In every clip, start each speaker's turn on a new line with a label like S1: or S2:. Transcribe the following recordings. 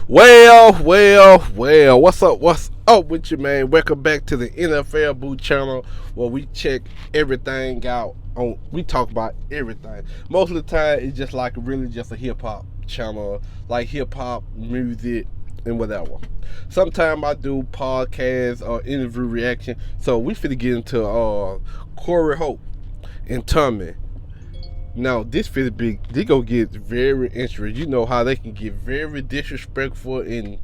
S1: Well. What's up? What's up with you, man? Welcome back to the NFL Boo channel, where we check everything out. We talk about everything. Most of the time, it's just like really just a hip hop channel, like hip hop music and whatever. Sometimes I do podcasts or interview reaction. So we finna get into Corey Hope and Tommy. Now this finna be, they gonna get very interesting. You know how they can get very disrespectful and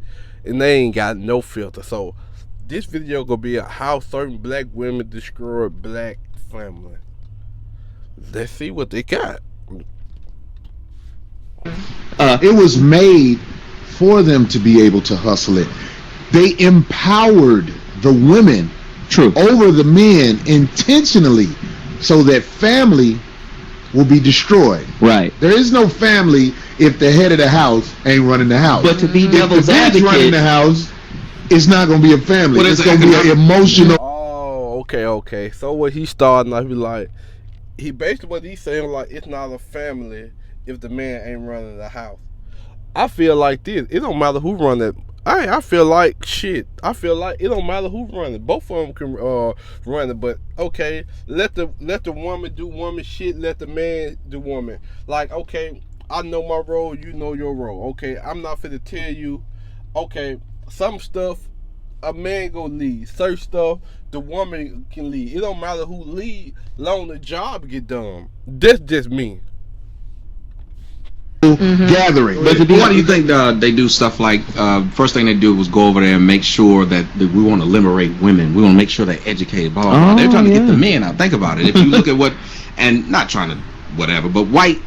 S1: they ain't got no filter. So this video gonna be how certain black women destroy black family. Let's see what they got.
S2: It was made for them to be able to hustle it. They empowered the women over the men intentionally so that family will be destroyed.
S3: Right.
S2: There is no family if the head of the house ain't running the house.
S3: But to be devil's
S2: advocate, running the house, it's not going to be a family.
S3: Well,
S2: it's going to be an emotional.
S1: Oh, okay. So what he started, like, he basically what he's saying, like, it's not a family if the man ain't running the house. I feel like this. It don't matter who run it. I feel like shit. I feel like it don't matter who run it. Both of them can run it. But okay, let the woman do woman shit. Let the man do woman. Like, okay, I know my role. You know your role. Okay, I'm not finna tell you. Okay, some stuff a man go lead. Certain stuff the woman can lead. It don't matter who lead. Long the job get done. That's just me.
S2: Gathering.
S3: But why do you think they do stuff like first thing they do was go over there and make sure that we want to liberate women, we want to make sure they're educated, blah, blah, blah. They're trying to get the men out. Think about it. If you look at what, and not trying to whatever, but white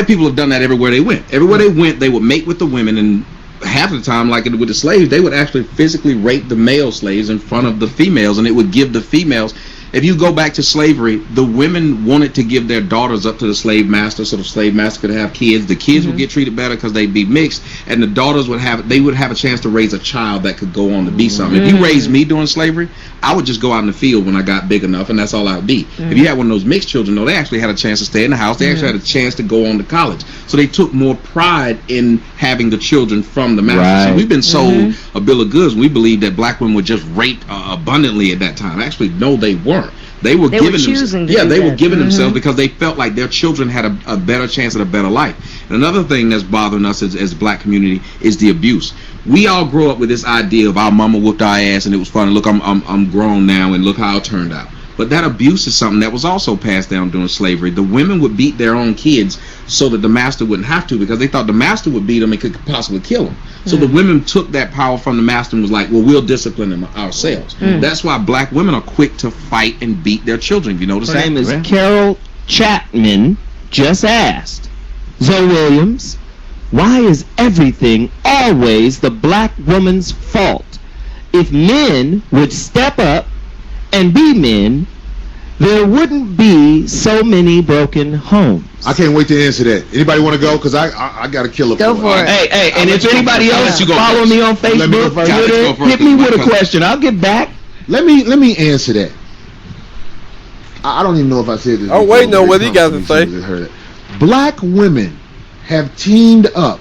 S3: people have done that everywhere they went. Everywhere they went, they would mate with the women, and half of the time, like with the slaves, they would actually physically rape the male slaves in front of the females, and it would give the females. If you go back to slavery, the women wanted to give their daughters up to the slave master so the slave master could have kids. The kids would get treated better because they'd be mixed, and the daughters would have a chance to raise a child that could go on to be something. If you raised me during slavery, I would just go out in the field when I got big enough, and that's all I'd be. If you had one of those mixed children, though, they actually had a chance to stay in the house. They actually had a chance to go on to college. So they took more pride in having the children from the master.
S4: Right.
S3: So we've been sold a bill of goods. We believe that black women were just raped abundantly at that time. Actually, no, they weren't. They were giving themselves because they felt like their children had a better chance at a better life. And another thing that's bothering us as black community is the abuse. We all grow up with this idea of our mama whooped our ass and it was funny. Look, I'm grown now and look how it turned out. But that abuse is something that was also passed down during slavery. The women would beat their own kids so that the master wouldn't have to, because they thought the master would beat them and could possibly kill them. So the women took that power from the master and was like, well, we'll discipline them ourselves. That's why black women are quick to fight and beat their children. You notice that?
S4: Her name is Carol Chapman. Just asked Zoe Williams, why is everything always the black woman's fault? If men would step up and be men, there wouldn't be so many broken homes.
S2: I can't wait to answer that. Anybody want to go? Because I got to kill it.
S4: Go for it. Hey, and if anybody else follow me on Facebook, hit me with a question. I'll get back.
S2: Let me answer that. I don't even know if I said this.
S1: Oh, wait, no, what he got to say?
S2: Black women have teamed up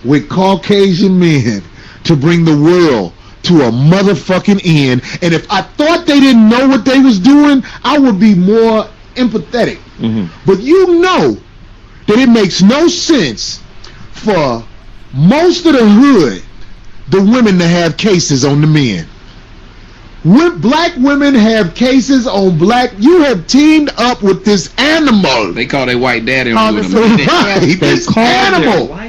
S2: with Caucasian men to bring the world to a motherfucking end. And if I thought they didn't know what they was doing, I would be more empathetic. But you know that it makes no sense for most of the hood, the women, to have cases on the men. When black women have cases on black, you have teamed up with this animal.
S3: They call their white daddy.
S2: This animal.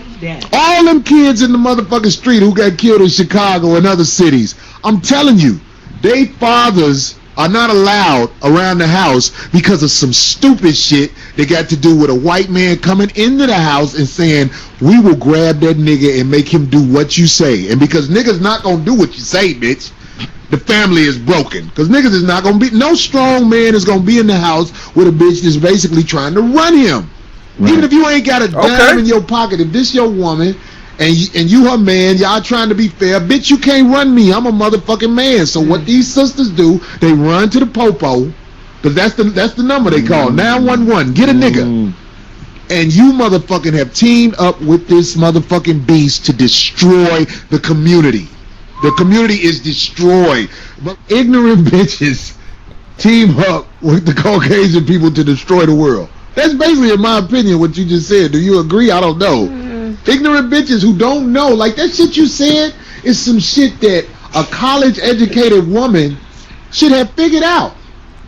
S2: All them kids in the motherfucking street who got killed in Chicago and other cities, I'm telling you, they fathers are not allowed around the house because of some stupid shit they got to do with a white man coming into the house and saying, we will grab that nigga and make him do what you say. And because niggas not gonna do what you say, bitch, the family is broken. Because niggas is not gonna be, no strong man is gonna be in the house with a bitch that's basically trying to run him. Right. Even if you ain't got a dime in your pocket, if this your woman and you her man, y'all trying to be fair, bitch, you can't run me. I'm a motherfucking man. So what these sisters do, they run to the popo, because that's the number they call 911. Get a nigga. And you motherfucking have teamed up with this motherfucking beast to destroy the community. The community is destroyed. But ignorant bitches team up with the Caucasian people to destroy the world. That's basically, in my opinion, what you just said. Do you agree? I don't know. Ignorant bitches who don't know. Like, that shit you said is some shit that a college-educated woman should have figured out.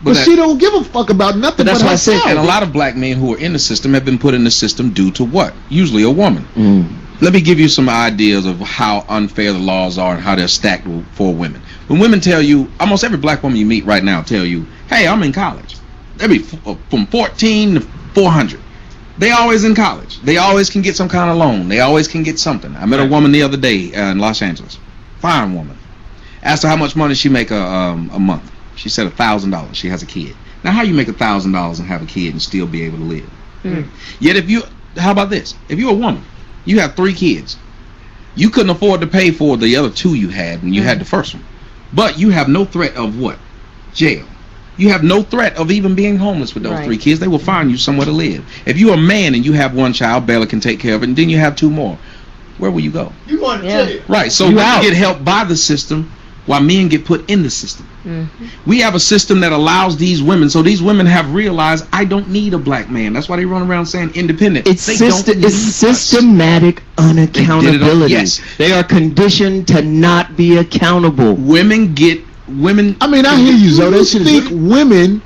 S2: But she don't give a fuck about nothing but herself.
S3: And a lot of black men who are in the system have been put in the system due to what? Usually a woman. Let me give you some ideas of how unfair the laws are and how they're stacked for women. When women tell you, almost every black woman you meet right now tell you, hey, I'm in college. They be from 14 to 400. They always in college. They always can get some kind of loan. They always can get something. I met a woman the other day in Los Angeles. Fine woman. Asked her how much money she make a month. She said $1,000. She has a kid. Now, how you make $1,000 and have a kid and still be able to live? Yet, how about this? If you're a woman, you have 3 kids. You couldn't afford to pay for the other 2 you had when you had the first one. But you have no threat of what? Jail. You have no threat of even being homeless with those 3 kids. They will find you somewhere to live. If you're a man and you have 1 child, barely can take care of it, and then you have 2 more, where will you go?
S2: You going to jail.
S3: Right. So you get helped by the system while men get put in the system. We have a system that allows these women, so these women have realized, I don't need a black man. That's why they run around saying independent.
S4: It's systematic unaccountability.
S3: Yes.
S4: They are conditioned to not be accountable.
S3: Women.
S2: I mean, I hear you, Zoe. I think women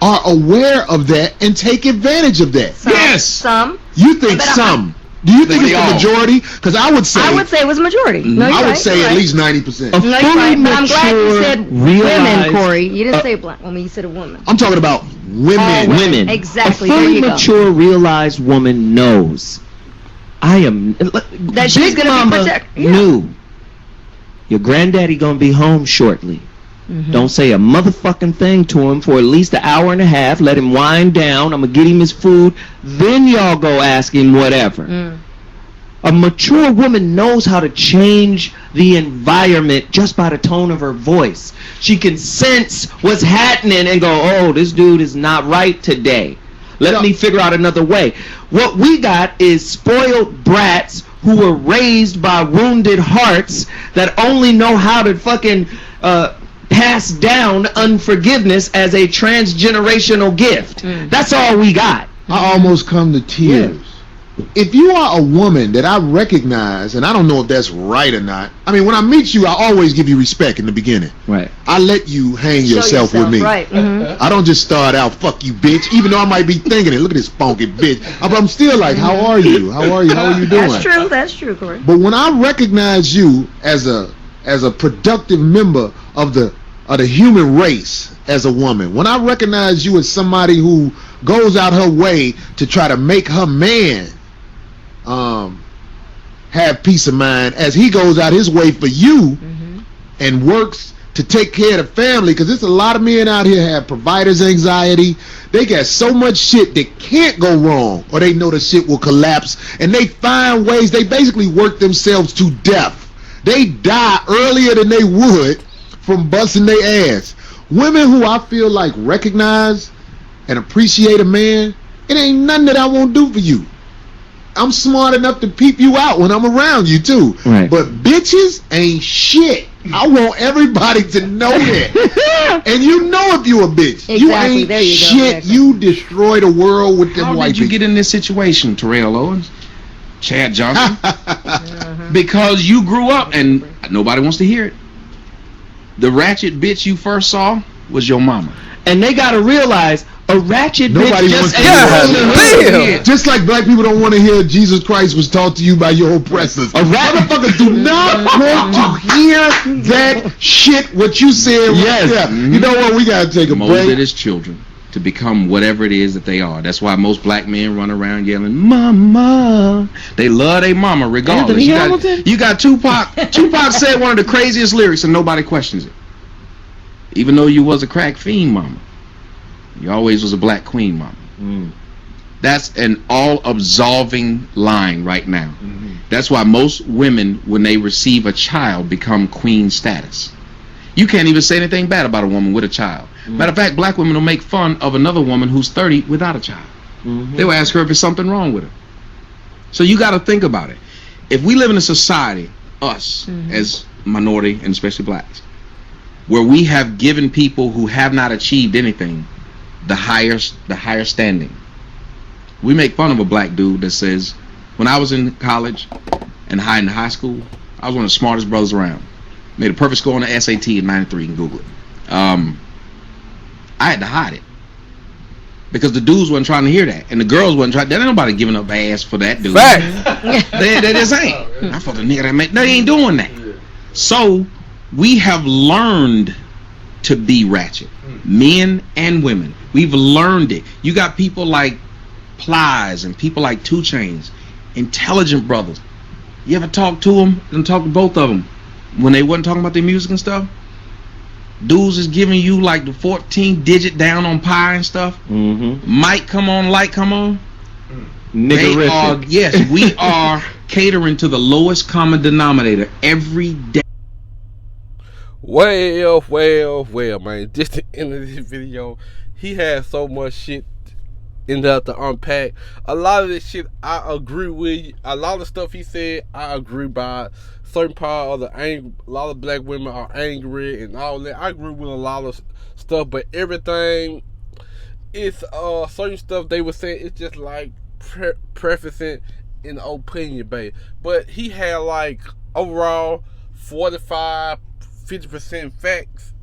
S2: are aware of that and take advantage of that.
S5: Some.
S2: You think some? Do you think it's the majority? Because I would say
S5: it was a majority. No,
S2: I would say at least 90%.
S4: A fully
S5: I'm glad you said women,
S4: realized-
S5: Corey. You didn't say black woman. You said a woman.
S2: I'm talking about women.
S4: Women.
S5: Exactly.
S4: A
S5: There
S4: fully
S5: you go.
S4: mature, realized woman knows.
S5: That she's
S4: Big
S5: gonna be
S4: Mama
S5: protected. Yeah.
S4: knew. Your granddaddy gonna be home shortly. Don't say a motherfucking thing to him for at least an hour and a half. Let him wind down. I'm gonna get him his food. Then y'all go ask him whatever. A mature woman knows how to change the environment just by the tone of her voice. She can sense what's happening and go, oh, this dude is not right today. Let me figure out another way. What we got is spoiled brats who were raised by wounded hearts that only know how to fucking pass down unforgiveness as a transgenerational gift. That's all we got.
S2: I almost come to tears. If you are a woman that I recognize, and I don't know if that's right or not. I mean, when I meet you, I always give you respect in the beginning.
S4: Right.
S2: I let you hang yourself with me.
S5: Right.
S2: I don't just start out, fuck you, bitch. Even though I might be thinking it. Look at this funky bitch. But I'm still like, how are you? How are you? How are you doing?
S5: That's true, Corey.
S2: But when I recognize you as a productive member of the human race as a woman, when I recognize you as somebody who goes out her way to try to make her man have peace of mind as he goes out his way for you and works to take care of the family, because there's a lot of men out here have provider's anxiety. They got so much shit that can't go wrong, or they know the shit will collapse, and they find ways. They basically work themselves to death. They die earlier than they would from busting their ass. Women who I feel like recognize and appreciate a man, it ain't nothing that I won't do for you. I'm smart enough to peep you out when I'm around you too.
S4: Right.
S2: But bitches ain't shit. I want everybody to know that. And you know if you a bitch.
S5: Exactly.
S2: You ain't
S5: There you go.
S2: shit.
S5: Exactly.
S2: You destroy the world with them
S3: How
S2: white
S3: did you
S2: people.
S3: get in this situation, Terrell Owens? Chad Johnson? Because you grew up and nobody wants to hear it. The ratchet bitch you first saw was your mama.
S4: And they gotta realize a ratchet
S2: Nobody
S4: bitch
S2: wants
S4: just
S2: to
S4: ain't
S2: hear
S4: from the
S2: that.
S4: hood.
S3: Yeah.
S2: Just like black people don't want to hear Jesus Christ was taught to you by your oppressors. Motherfuckers do not want to hear that shit what you said.
S4: Yes.
S2: Yeah. You know what? We gotta take a
S3: Molded
S2: break.
S3: his children to become whatever it is that they are. That's why most black men run around yelling, "Mama." They love their mama regardless.
S4: Anthony
S3: You got Tupac. Tupac said one of the craziest lyrics and nobody questions it. Even though you was a crack fiend mama, you always was a black queen mama. That's an all-absolving line right now. That's why most women, when they receive a child, become queen status. You can't even say anything bad about a woman with a child. Matter of fact, black women will make fun of another woman who's 30 without a child. They will ask her if there's something wrong with her. So you got to think about it. If we live in a society, us as minority and especially blacks, where we have given people who have not achieved anything the higher standing. We make fun of a black dude that says, when I was in college and in high school, I was one of the smartest brothers around. Made a perfect score on the SAT in '93. You can Google it. I had to hide it because the dudes wasn't trying to hear that, and the girls wasn't trying. There ain't nobody giving up ass for that dude.
S1: Fact.
S3: They just ain't. I thought the nigga that made. No, they ain't doing that. So we have learned to be ratchet, men and women. We've learned it. You got people like Plies and people like 2 Chainz, intelligent brothers. You ever talk to them and talk to both of them when they wasn't talking about their music and stuff? Dudes is giving you like the 14-digit down on pi and stuff. Mic come on, light come on. They are, yes, we are catering to the lowest common denominator every day.
S1: Well, man. Just the end of this video, he has so much shit in there to unpack. A lot of this shit I agree with. A lot of stuff he said I agree by. Certain part of a lot of black women are angry and all that. I agree with a lot of stuff, but everything is certain stuff they were saying. It's just like prefacing in opinion base. But he had like overall 45-50% facts.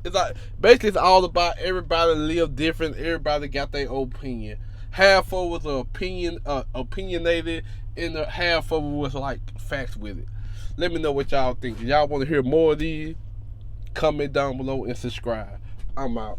S1: It's like basically it's all about everybody live different. Everybody got their opinion. Half of it was opinionated, and the half of it was like facts with it. Let me know what y'all think. If y'all want to hear more of these, comment down below and subscribe. I'm out.